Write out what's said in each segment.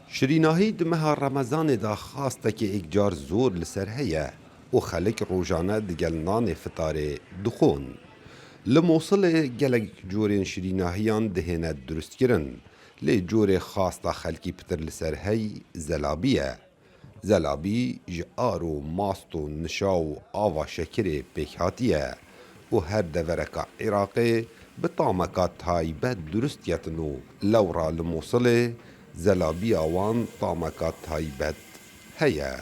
شریناهی دمها رمضان دا خواست که اکجار زور لسر هیا و خلق روزانه دگل نان فطاره دخون. لموصل گلگ جورین شریناهیان دهنه درست کرن لی جور خواست خلقی پتر لسر هی زلابیه. زلابی جار و ماست و نشا و آوا شکر پیکاتیه و هر دورکا عراقی بطامکا تایبه درست یتنو لورا لموصل زلابي آوان طامكات تايبت هيا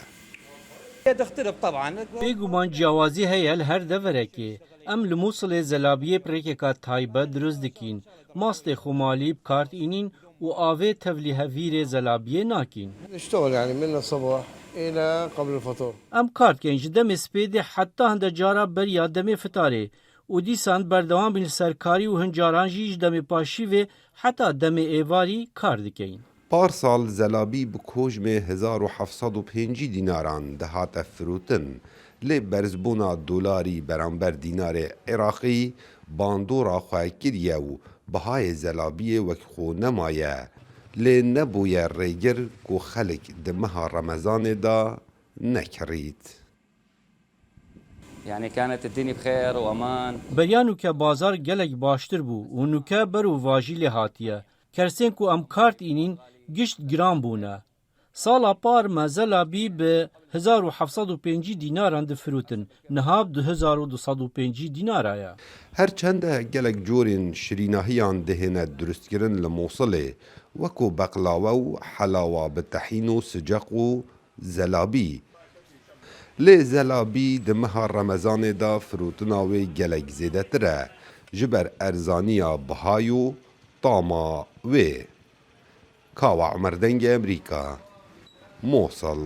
تختلف طبعا بێگومان جیاوازی هەیە لە هەر دەڤەرێکێ ئەم لە مووسڵێ زەلابیە پرێکێکا تایبەت دروست دکین ماستێ خۆمالی بکارتئینین و ئاوێ تەڤلی هەڤیرێ زەلابیە ناکین نشتغل يعني من الصبح إلى قبل الفطور ئەم کارتکەین ji demê spêdê heta hinde cara beriya demê fitarê û dîsan berdewam bin li serkarî û hincaran jî ji demê paşî vê heta demê êvarî kar dikeyin. پارسال زلابی بکوژم 1705 دیناران دهات فروتن لی برزبونا دولاری برانبر دینار عراقی باندورا خواه کریه و بهای زلابی وکخو نمایه لی نبویه ریگر کو خلق دمها رمضان دا نکرید. يعني كانت الدنيا بخير وامان. بەریا نوکە بازار gelek baştir bû û nûke ber û vajî lê hatiye kersên ku em kartînîn gişt giran bûne. Sala par me zelabî bi 1705 dînaran difirûtin niha 2205 dînara ye. هر چند گلک جورین شریناهیان دهنه درست کرن لموصله وکو بقلاوه و حلاوه بتحین و سجق و زلابی. لی زلابی دمها رمضان دا فروتناوی گلک زیده تره جبر ارزانیا بهایو طاما وی. کاوا عمر دنگ امریکا موصل